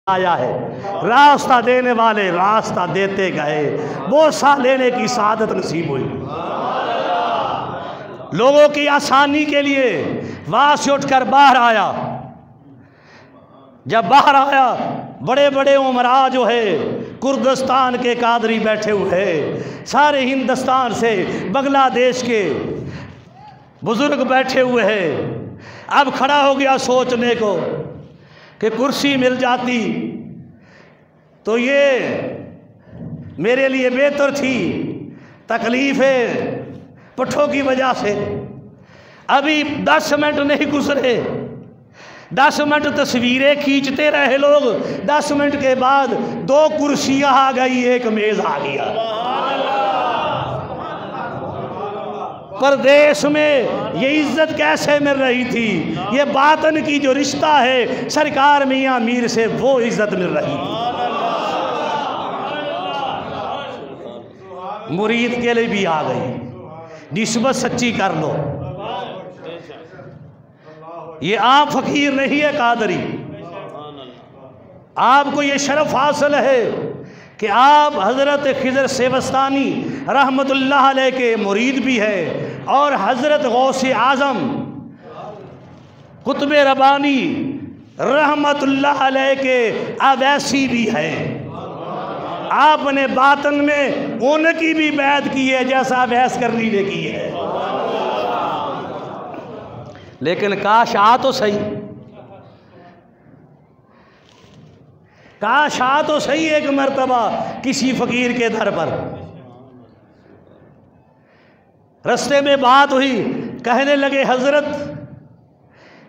आया है, रास्ता देने वाले रास्ता देते गए, बोसा लेने की सादत नसीब हुई। लोगों की आसानी के लिए वहां से उठकर बाहर आया। जब बाहर आया, बड़े बड़े उमरा जो है कुर्दिस्तान के कादरी बैठे हुए हैं, सारे हिंदुस्तान से बांग्लादेश के बुजुर्ग बैठे हुए हैं। अब खड़ा हो गया सोचने को कि कुर्सी मिल जाती तो ये मेरे लिए बेहतर थी, तकलीफ़ें पट्ठों की वजह से। अभी 10 मिनट नहीं गुजरे, 10 मिनट तस्वीरें खींचते रहे लोग, 10 मिनट के बाद 2 कुर्सियां आ गई, एक मेज आ गया। परदेश में ये इज्जत कैसे मिल रही थी, ये बातन की जो रिश्ता है सरकार मियां मीर से, वो इज्जत मिल रही थी। मुरीद के लिए भी आ गई, निस्बत सच्ची कर लो। ये आप फकीर नहीं है कादरी, आपको ये शरफ हासिल है कि आप हज़रत खिज़र सेवस्तानी रहमतुल्लाह अलैह के मुरीद भी है और हज़रत गौसे आज़म कुतुब रब्बानी रहमतुल्लाह अलैह के अवैसी भी है। आपने बातन में उनकी भी बैत की है जैसा अवैस करनी ने की है। लेकिन काश आ तो सही, काश आ तो सही एक मर्तबा किसी फ़कीर के दर पर। रस्ते में बात हुई, कहने लगे हज़रत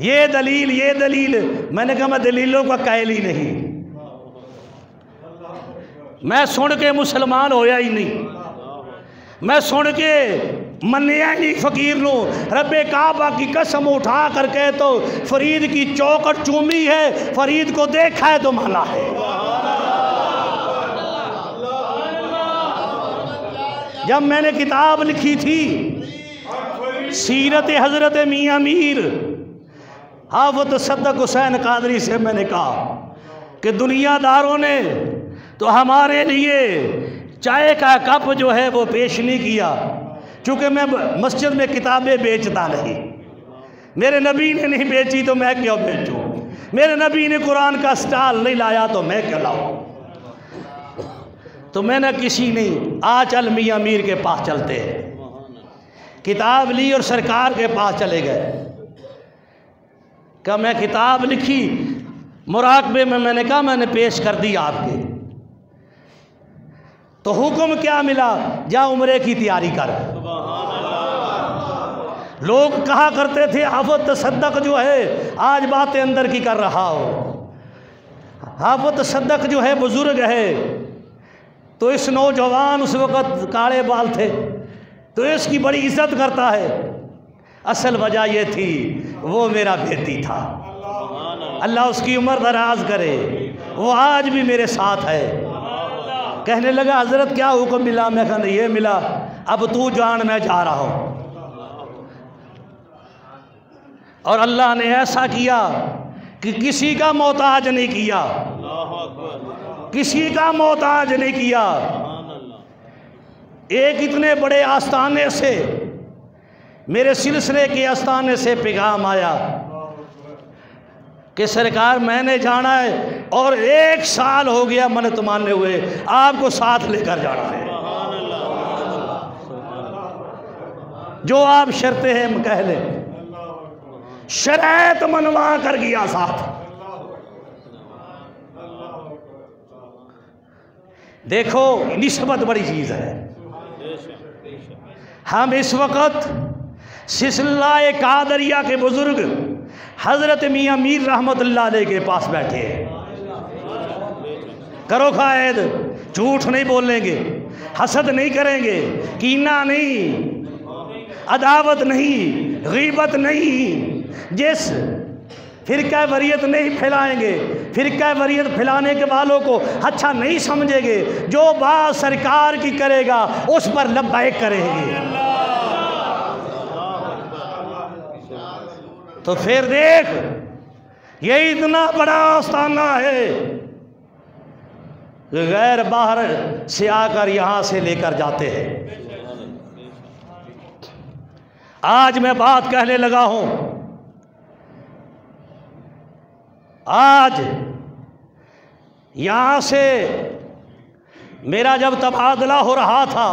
ये दलील। मैंने कहा मैं दलीलों का कायल ही नहीं, मैं सुन के मुसलमान होया ही नहीं, मैं सुन के मनिया नहीं फ़कीर नो। रब्बे काबा की कसम उठा कर कहे तो फरीद की चौखट चूमी है, फरीद को देखा है तो माना है। जब मैंने किताब लिखी थी सीरत हज़रत मियां मीर हाफ़िज़ सद्दक़ हुसैन कादरी से, मैंने कहा कि दुनियादारों ने तो हमारे लिए चाय का कप जो है वो पेश नहीं किया, चूँकि मैं मस्जिद में किताबें बेचता नहीं। मेरे नबी ने नहीं बेची तो मैं क्यों बेचूं, मेरे नबी ने कुरान का स्टॉल नहीं लाया तो मैं क्यों लाऊं। तो मैंने किसी नहीं, आ चल मियां मीर के पास चलते हैं। किताब ली और सरकार के पास चले गए। क्या मैं किताब लिखी मुराकबे में, मैंने कहा मैंने पेश कर दी आपके, तो हुक्म क्या मिला, जा उम्रे की तैयारी कर। लोग कहा करते थे हाफ़िज़ तसद्दक़ जो है आज बातें अंदर की कर रहा हो, हाफ़िज़ तसद्दक़ जो है बुजुर्ग है। तो इस नौजवान उस वक़्त काले बाल थे तो इसकी बड़ी इज्जत करता है। असल वजह यह थी वो मेरा बेटी था, अल्लाह उसकी उम्र दराज करे, वो आज भी मेरे साथ है। कहने लगा हज़रत क्या हुक्म मिला, मैं कहने ये मिला, अब तू जान मैं जा रहा हूँ। और अल्लाह ने ऐसा किया कि किसी का मोहताज नहीं किया, किसी का मोहताज नहीं किया। एक इतने बड़े आस्थाने से, मेरे सिलसिले के आस्थाने से पैगाम आया कि सरकार मैंने जाना है और 1 साल हो गया मन्नत माने हुए, आपको साथ लेकर जाना है। जो आप शर्तें हैं कह लें, शर्त मनवा कर गया साथ। देखो निस्बत बड़ी चीज़ है। हम इस वक्त सिलसिला कादरिया के बुजुर्ग हज़रत मियां मीर रहमतुल्लाह अलैह के पास बैठे हैं। करो कायद, झूठ नहीं बोलेंगे, हसद नहीं करेंगे, कीना नहीं, अदावत नहीं, गीबत नहीं, जिस फिरका वरीयत नहीं फैलाएंगे, फिरका वरीयत फैलाने के वालों को अच्छा नहीं समझेंगे। जो बात सरकार की करेगा उस पर लब्बैक करेंगे। तो फिर देख, ये इतना बड़ा आस्थाना है, गैर बाहर से आकर यहाँ से लेकर जाते हैं। आज मैं बात कहने लगा हूँ, आज यहाँ से मेरा जब तबादला हो रहा था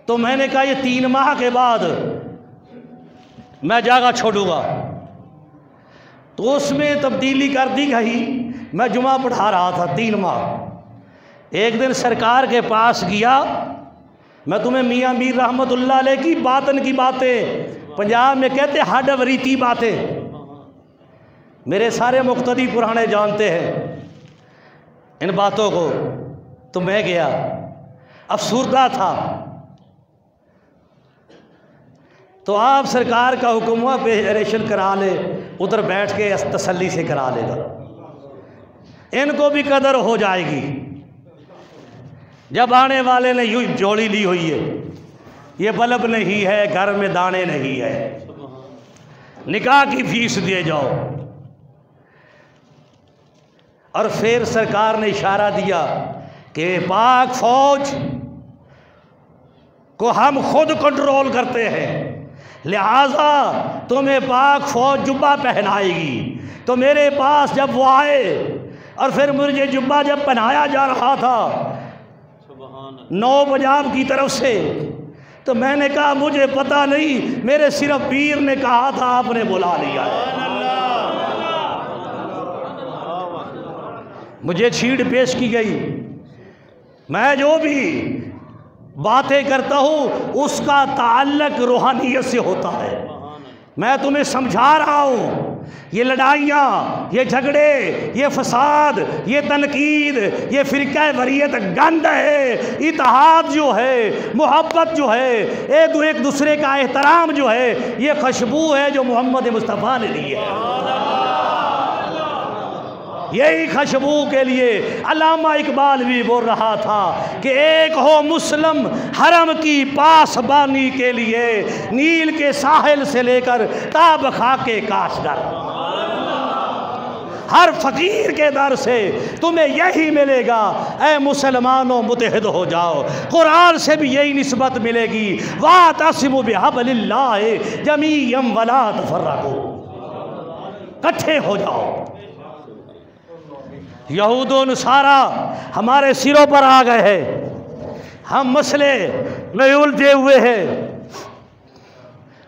तो मैंने कहा ये 3 माह के बाद मैं जगह छोड़ूंगा, तो उसमें तब्दीली कर दी गई। मैं जुमा पढ़ा रहा था 3 माह। एक दिन सरकार के पास गया, मैं तुम्हें मियाँ मीर रहमतुल्लाह अलैह की बातन की बातें, पंजाब में कहते हडवरीती बातें, मेरे सारे मुक्तदी पुराने जानते हैं इन बातों को। तो मैं गया, अफसुर्दा था, तो आप सरकार का हुक्म हुआ पेशरेशन करा ले, उधर बैठ के तसल्ली से करा लेगा, इनको भी कदर हो जाएगी। जब आने वाले ने यूँ जोड़ी ली हुई है, ये बल्ब नहीं है, घर में दाने नहीं है, निकाह की फीस दे जाओ। और फिर सरकार ने इशारा दिया कि पाक फौज को हम खुद कंट्रोल करते हैं, लिहाजा तुम्हें पाक फौज जुब्बा पहनाएगी। तो मेरे पास जब वो आए और फिर मुझे जुब्बा जब पहनाया जा रहा था 9 पंजाब की तरफ से, तो मैंने कहा मुझे पता नहीं, मेरे सिर्फ पीर ने कहा था, आपने बुला लिया है। मुझे छीड़ पेश की गई। मैं जो भी बातें करता हूँ उसका ताल्लुक रूहानियत से होता है। मैं तुम्हें समझा रहा हूँ, ये लड़ाइयाँ, ये झगड़े, ये फसाद, ये तनकीद, ये फ़िरक़ा वरीयत गंद है। इत्तेहाद जो है, मोहब्बत जो है, एक दूसरे का एहतराम जो है, ये खुशबू है जो मोहम्मद मुस्तफ़ा ने दी है। यही खुशबू के लिए अल्लामा इकबाल भी बोल रहा था कि एक हो मुस्लिम हरम की पासबानी के लिए, नील के साहिल से लेकर ताब खाके काशगर, हर फकीर के दर से तुम्हें यही मिलेगा। ऐ मुसलमानों मुत्तहिद हो जाओ। कुरान से भी यही निस्बत मिलेगी, वातसिमु बिहब्लिल्लाहि जमीअन वला तफर्रकू, इकट्ठे हो जाओ। यहूदो नसारा हमारे सिरों पर आ गए हैं, हम मसले में उलझे हुए हैं।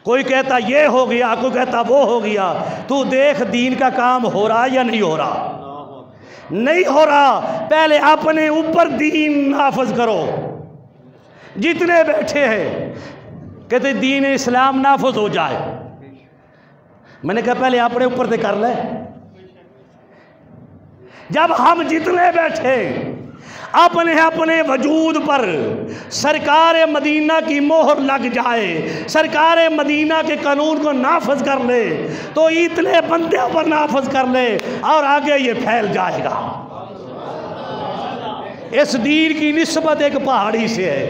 कोई कहता ये हो गया, कोई कहता वो हो गया। तू देख दीन का काम हो रहा या नहीं हो रहा? नहीं हो रहा। पहले अपने ऊपर दीन नाफज करो। जितने बैठे हैं कहते दीन इस्लाम नाफज हो जाए, मैंने कहा पहले अपने ऊपर से कर ले। जब हम जितने बैठे अपने अपने वजूद पर सरकार मदीना की मोहर लग जाए, सरकार मदीना के कानून को नाफज कर ले, तो इतने बंदे पर नाफज कर ले और आगे ये फैल जाएगा। इस दीन की निस्बत एक पहाड़ी से है।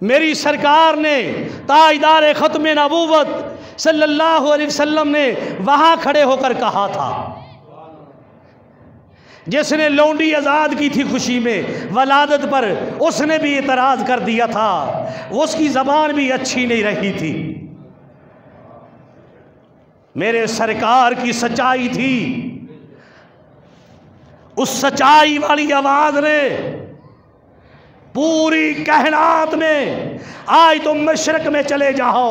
मेरी सरकार ने ताजदार ख़त्म नबूवत सल्लल्लाहु अलैहि वसल्लम ने वहाँ खड़े होकर कहा था, जिसने लौंडी आज़ाद की थी खुशी में वलादत पर, उसने भी इतराज़ कर दिया था, उसकी ज़बान भी अच्छी नहीं रही थी। मेरे सरकार की सच्चाई थी, उस सच्चाई वाली आवाज़ ने पूरी कायनात में, आज तुम मशरक़ में चले जाओ,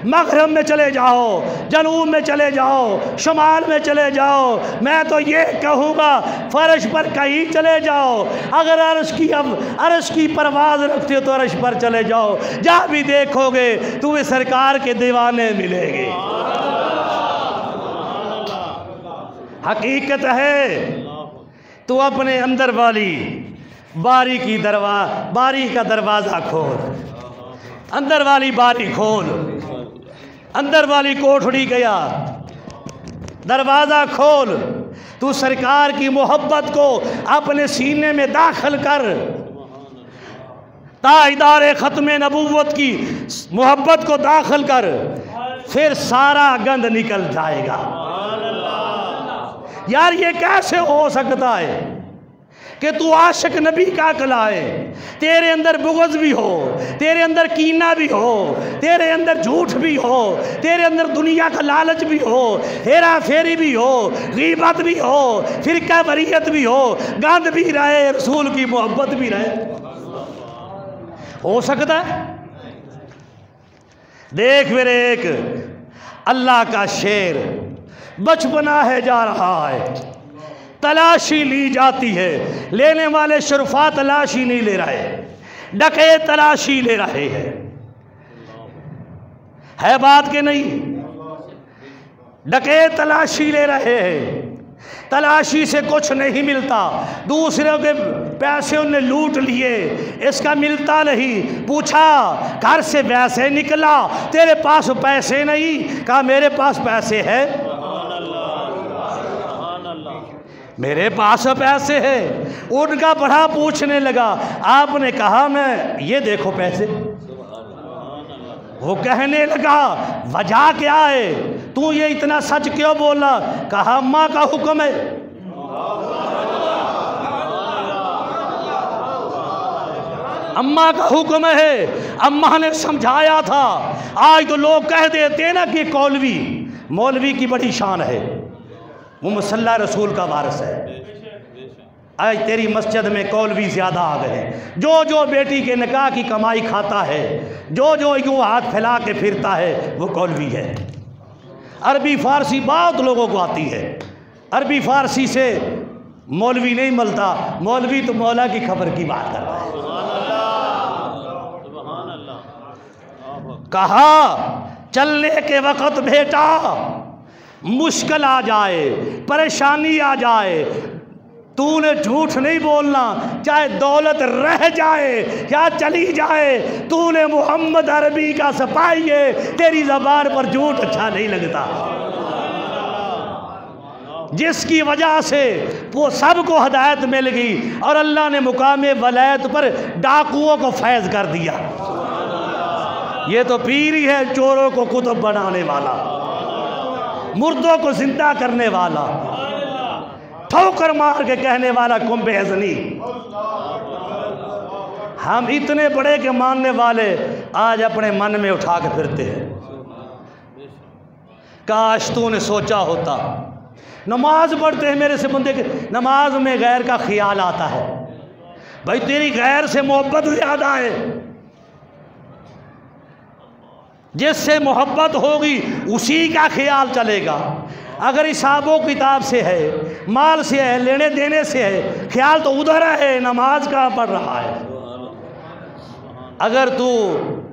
मग़रिब में चले जाओ, जनूब में चले जाओ, शुमाल में चले जाओ, मैं तो ये कहूँगा फ़र्श पर कहीं चले जाओ। अगर अर्श की परवाज़ रखते हो तो अर्श पर चले जाओ, जहाँ भी देखोगे तुम्हें सरकार के दीवाने मिलेंगे। हकीकत है, तो अपने अंदर वाली बारी का दरवाज़ा खोल, अंदर वाली बारी खोल, अंदर वाली कोठड़ी गया, दरवाज़ा खोल। तू सरकार की मोहब्बत को अपने सीने में दाखिल कर, ताजदार ख़त्म नबूवत की मोहब्बत को दाखिल कर, फिर सारा गंद निकल जाएगा। यार ये कैसे हो सकता है कि तू आशिक नबी का कलाए, तेरे अंदर बुग़्ज़ भी हो, तेरे अंदर कीना भी हो, तेरे अंदर झूठ भी हो, तेरे अंदर दुनिया का लालच भी हो, हेरा फेरी भी हो, गीबत भी हो, फिरका वरीयत भी हो, गंद भी रहे, रसूल की मोहब्बत भी रहे। हो सकता है? देख मेरे एक अल्लाह का शेर, बचपना है जा रहा है, तलाशी ली जाती है, लेने वाले शरफा तलाशी नहीं ले रहे, डके तलाशी ले रहे हैं। है बात के नहीं? डके तलाशी ले रहे हैं, तलाशी से कुछ नहीं मिलता, दूसरों के पैसे उन्हें लूट लिए, इसका मिलता नहीं। पूछा घर से वैसे निकला, तेरे पास पैसे नहीं? कहा मेरे पास पैसे है, मेरे पास पैसे हैं। उनका बड़ा पूछने लगा, आपने कहा मैं ये देखो पैसे। वो कहने लगा वजह क्या है, तू ये इतना सच क्यों बोला? कहा अम्मा का हुक्म है। अम्मा का हुक्म है, अम्मा ने समझाया था। आज तो लोग कह देते ना कि कौलवी, मौलवी की बड़ी शान है, वो मुसल्ला रसूल का वारिस है। आज तेरी मस्जिद में कौलवी ज़्यादा आ गए हैं। जो जो बेटी के निकाह की कमाई खाता है, जो जो यूँ हाथ फैला के फिरता है, वो कौलवी है। अरबी फ़ारसी बहुत लोगों को आती है, अरबी फ़ारसी से मौलवी नहीं मिलता, मौलवी तो मौला की खबर की बात कर रहा है। कहा चलने के वक़्त बेटा मुश्किल आ जाए, परेशानी आ जाए, तूने झूठ नहीं बोलना, चाहे दौलत रह जाए या चली जाए, तूने मोहम्मद अरबी का सिपाही है, तेरी ज़बान पर झूठ अच्छा नहीं लगता। जिसकी वजह से वो सबको हदायत मिल गई और अल्लाह ने मुकामे वलायत पर डाकुओं को फैज़ कर दिया। ये तो पीर ही है, चोरों को कुतुब बनाने वाला, मुर्दों को जिंदा करने वाला, ठोकर मार के कहने वाला कुंभे हज़नी। हम इतने बड़े के मानने वाले आज अपने मन में उठा के फिरते हैं। काश तूने सोचा होता। नमाज पढ़ते हैं मेरे से बंदे के, नमाज में गैर का ख्याल आता है। भाई तेरी गैर से मोहब्बत ज़्यादा है, जिससे मोहब्बत होगी उसी का ख्याल चलेगा। अगर हिसाबो किताब से है, माल से है, लेने देने से है, ख्याल तो उधर है, नमाज कहाँ पढ़ रहा है। अगर तू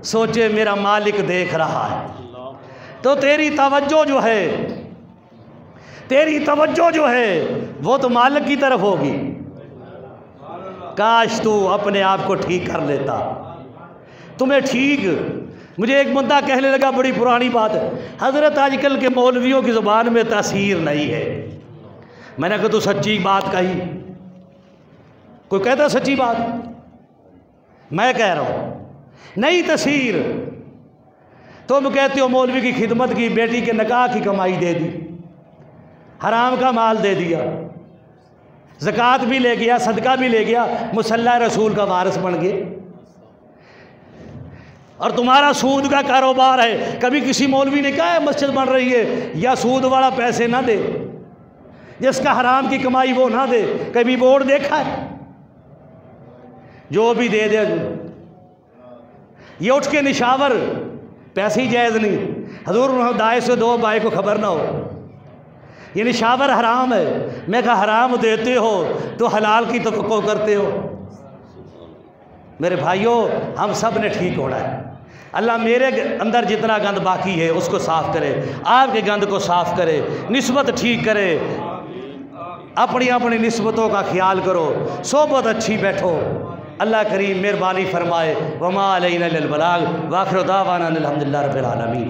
सोचे मेरा मालिक देख रहा है, तो तेरी तवज्जो जो है, तेरी तवज्जो जो है वो तो मालिक की तरफ होगी। काश तू अपने आप को ठीक कर लेता। तुम्हें ठीक, मुझे एक बंदा कहने लगा, बड़ी पुरानी बात है, हज़रत आजकल के मौलवियों की ज़ुबान में तासीर नहीं है। मैंने कहा तू सच्ची बात कही। कोई कहता सच्ची बात, मैं कह रहा हूँ नहीं तासीर। तुम कहते हो मौलवी की खिदमत की, बेटी के निकाह की कमाई दे दी, हराम का माल दे दिया, ज़कात भी ले गया, सदका भी ले गया, मुसल्ला रसूल का वारिस बन गए, और तुम्हारा सूद का कारोबार है। कभी किसी मौलवी ने कहा है मस्जिद बन रही है या सूद वाला पैसे ना दे, जिसका हराम की कमाई वो ना दे? कभी बोर्ड देखा है? जो भी दे दे। ये उठ के निशावर, पैसे ही जायज़ नहीं। हजूर दाए से दो, बाई को खबर ना हो, ये निशावर हराम है। मैं कहा हराम देते हो तो हलाल की तवक्को करते हो। मेरे भाइयों, हम सब ने ठीक होना है। अल्लाह मेरे अंदर जितना गंद बाकी है उसको साफ़ करे, आपके गंद को साफ़ करे, निस्बत ठीक करे, अपनी अपनी निस्बतों का ख्याल करो, सोबत अच्छी बैठो। अल्लाह करीम मेहरबानी फरमाए। वमा अलैना इल्लल बलाग, व आखिरु दावाना अनिल हम्दुलिल्लाहि रब्बिल आलमीन।